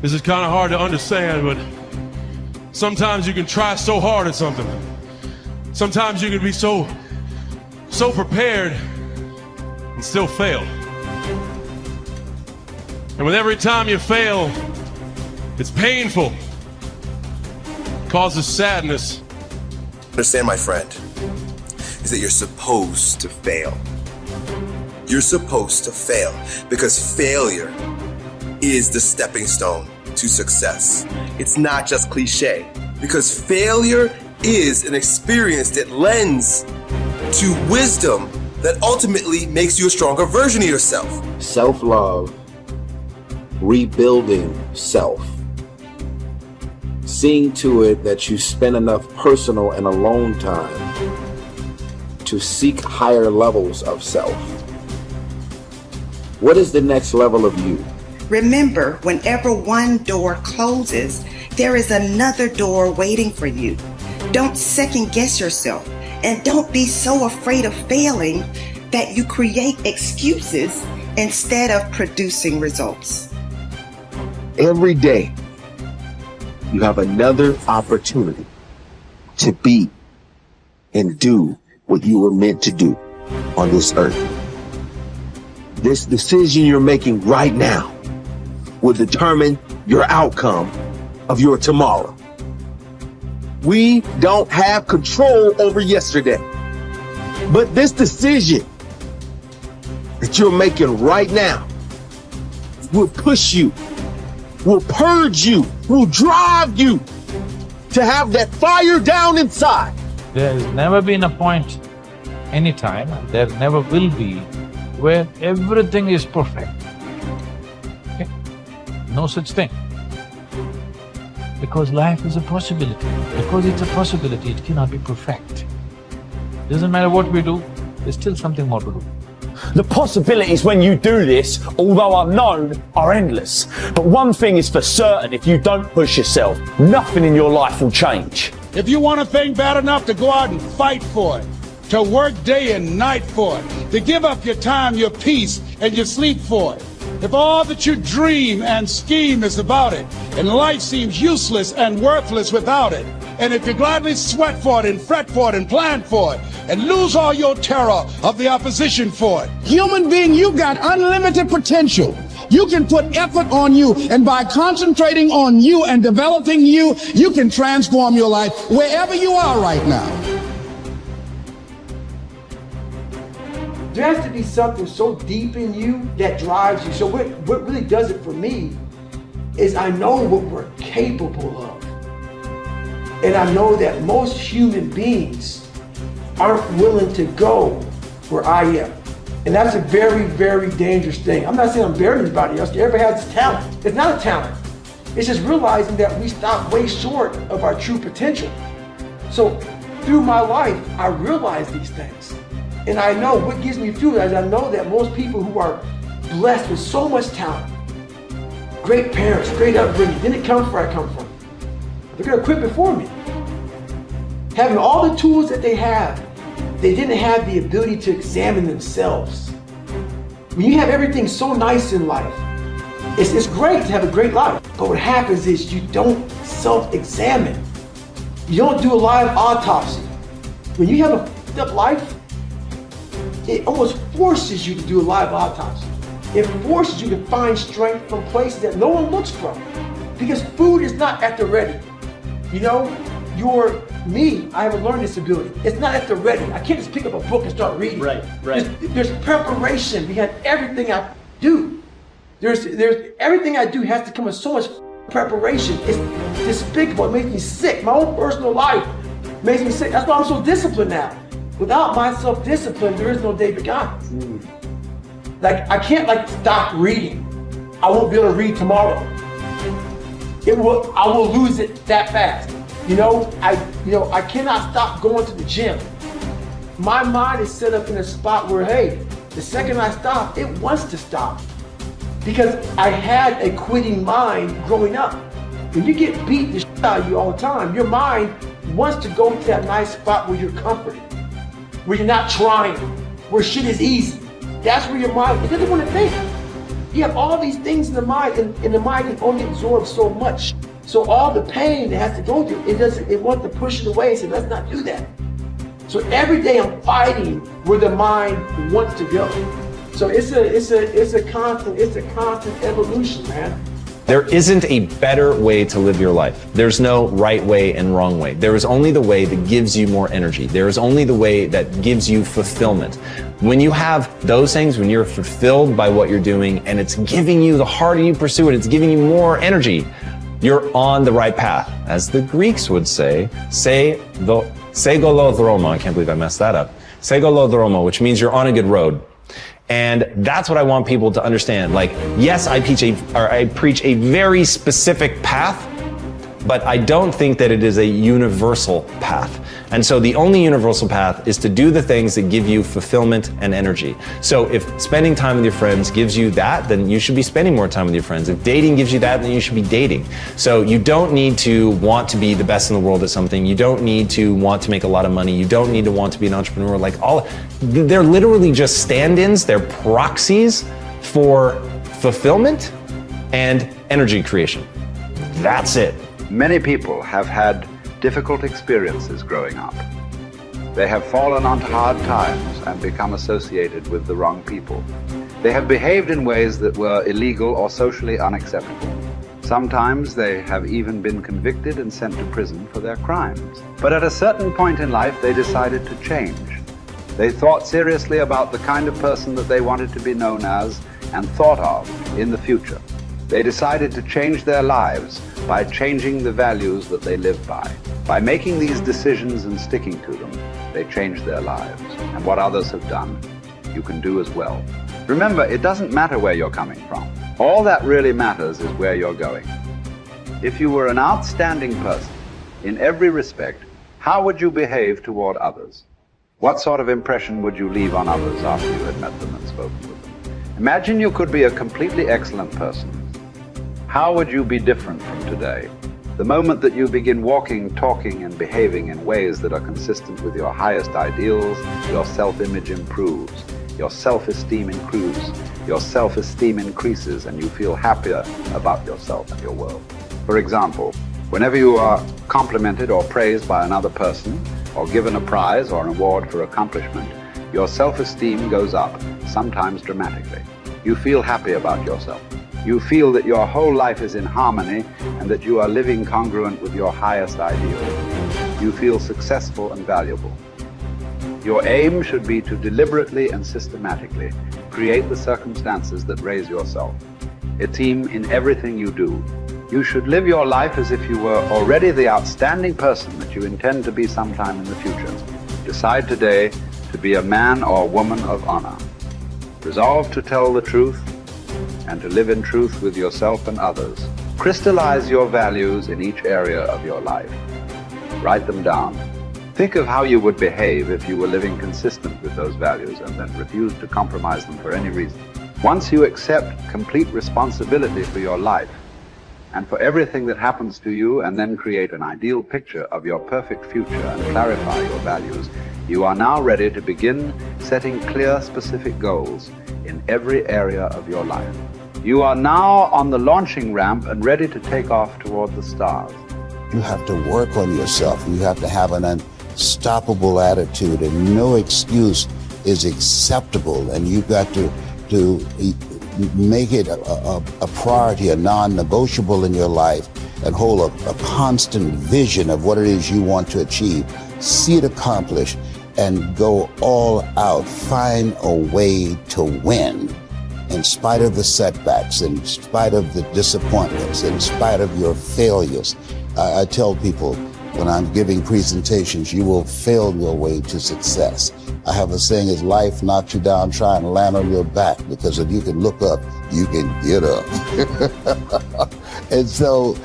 This is kind of hard to understand, but sometimes you can try so hard at something. Sometimes you can be so prepared and still fail. And with every time you fail, it's painful. It causes sadness. Understand, my friend, is that you're supposed to fail. You're supposed to fail because failure is the stepping stone to success. It's not just cliche, because failure is an experience that lends to wisdom that ultimately makes you a stronger version of yourself. Self-love, rebuilding self, seeing to it that you spend enough personal and alone time to seek higher levels of self. What is the next level of you? Remember, whenever one door closes, there is another door waiting for you. Don't second guess yourself, and don't be so afraid of failing that you create excuses instead of producing results. Every day, you have another opportunity to be and do what you were meant to do on this earth. This decision you're making right now will determine your outcome of your tomorrow. We don't have control over yesterday, but this decision that you're making right now will push you, will purge you, will drive you to have that fire down inside. There has never been a point, anytime, and there never will be, where everything is perfect. Okay? No such thing. Because life is a possibility. Because it's a possibility, it cannot be perfect. Doesn't matter what we do, there's still something more to do. The possibilities when you do this, although unknown, are endless. But one thing is for certain, if you don't push yourself, nothing in your life will change. If you want a thing bad enough to go out and fight for it, to work day and night for it, to give up your time, your peace, and your sleep for it, if all that you dream and scheme is about it, and life seems useless and worthless without it, and if you gladly sweat for it and fret for it and plan for it, and lose all your terror of the opposition for it. Human being, you got unlimited potential. You can put effort on you, and by concentrating on you and developing you, you can transform your life wherever you are right now. There has to be something so deep in you that drives you. So what really does it for me is I know what we're capable of. And I know that most human beings aren't willing to go where I am. And that's a very, very dangerous thing. I'm not saying I'm better than anybody else. Everybody has this talent. It's not a talent. It's just realizing that we stop way short of our true potential. So through my life, I realize these things. And I know what gives me fuel is I know that most people who are blessed with so much talent, great parents, great upbringing, didn't come from where I come from. They're gonna quit before me. Having all the tools that they have, they didn't have the ability to examine themselves. When you have everything so nice in life, it's great to have a great life. But what happens is you don't self-examine. You don't do a live autopsy. When you have a fucked up life, it almost forces you to do a live autopsy. It forces you to find strength from places that no one looks from. Because food is not at the ready. You know, I have a learning disability. It's not at the ready. I can't just pick up a book and start reading. Right. There's preparation behind everything I do. There's everything I do has to come with so much preparation. It's despicable. It makes me sick. My own personal life makes me sick. That's why I'm so disciplined now. Without my self-discipline, there is no David Goggins. Like, I can't stop reading. I won't be able to read tomorrow. I will lose it that fast. I cannot stop going to the gym. My mind is set up in a spot where, hey, the second I stop, it wants to stop. Because I had a quitting mind growing up. When you get beat the shit out of you all the time, your mind wants to go to that nice spot where you're comforted, where you're not trying, where shit is easy. That's where your mind, it doesn't want to think. You have all these things in the mind, and the mind can only absorb so much. So all the pain it has to go through, it wants to push it away and say, let's not do that. So every day I'm fighting where the mind wants to go. So it's a constant evolution, man. There isn't a better way to live your life. There's no right way and wrong way. There is only the way that gives you more energy. There is only the way that gives you fulfillment. When you have those things, when you're fulfilled by what you're doing and it's giving you, the harder you pursue it, it's giving you more energy, you're on the right path. As the Greeks would say, segolodromo, I can't believe I messed that up. Segolodromo, which means you're on a good road. And that's what I want people to understand. Like, yes, I preach a very specific path, but I don't think that it is a universal path. And so the only universal path is to do the things that give you fulfillment and energy. So if spending time with your friends gives you that, then you should be spending more time with your friends. If dating gives you that, then you should be dating. So you don't need to want to be the best in the world at something. You don't need to want to make a lot of money. You don't need to want to be an entrepreneur. Like, they're literally just stand-ins. They're proxies for fulfillment and energy creation. That's it. Many people have had difficult experiences growing up. They have fallen onto hard times and become associated with the wrong people. They have behaved in ways that were illegal or socially unacceptable. Sometimes they have even been convicted and sent to prison for their crimes. But at a certain point in life, they decided to change. They thought seriously about the kind of person that they wanted to be known as and thought of in the future. They decided to change their lives by changing the values that they live by. By making these decisions and sticking to them, they changed their lives. And what others have done, you can do as well. Remember, it doesn't matter where you're coming from. All that really matters is where you're going. If you were an outstanding person in every respect, how would you behave toward others? What sort of impression would you leave on others after you had met them and spoken with them? Imagine you could be a completely excellent person. How would you be different from today? The moment that you begin walking, talking, and behaving in ways that are consistent with your highest ideals, your self-image improves, your self-esteem improves, your self-esteem increases, and you feel happier about yourself and your world. For example, whenever you are complimented or praised by another person, or given a prize or an award for accomplishment, your self-esteem goes up, sometimes dramatically. You feel happy about yourself. You feel that your whole life is in harmony and that you are living congruent with your highest ideal. You feel successful and valuable. Your aim should be to deliberately and systematically create the circumstances that raise yourself. A team in everything you do. You should live your life as if you were already the outstanding person that you intend to be sometime in the future. Decide today to be a man or woman of honor. Resolve to tell the truth and to live in truth with yourself and others. Crystallize your values in each area of your life. Write them down. Think of how you would behave if you were living consistent with those values and then refused to compromise them for any reason. Once you accept complete responsibility for your life and for everything that happens to you, and then create an ideal picture of your perfect future and clarify your values, you are now ready to begin setting clear, specific goals in every area of your life. You are now on the launching ramp and ready to take off toward the stars. You have to work on yourself. You have to have an unstoppable attitude, and no excuse is acceptable. And you've got to make it a priority, a non-negotiable in your life, and hold a constant vision of what it is you want to achieve. See it accomplished and go all out. Find a way to win in spite of the setbacks, in spite of the disappointments, in spite of your failures. I tell people when I'm giving presentations, you will fail your way to success. I have a saying, is life knocks you down, try and land on your back, because if you can look up, you can get up. And so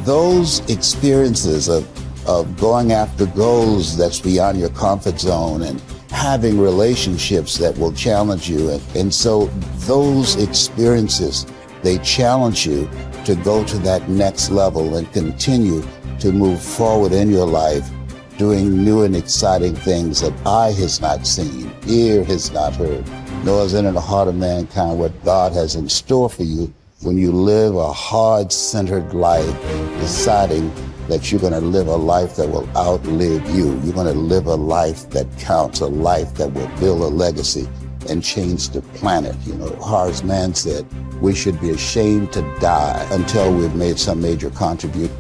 those experiences of going after goals that's beyond your comfort zone and having relationships that will challenge you. And so those experiences, they challenge you to go to that next level and continue to move forward in your life, doing new and exciting things that eye has not seen, ear has not heard, nor is it in the heart of mankind what God has in store for you when you live a heart-centered life, deciding that you're going to live a life that will outlive you. You're going to live a life that counts, a life that will build a legacy and change the planet. You know, Hulse man said, we should be ashamed to die until we've made some major contribution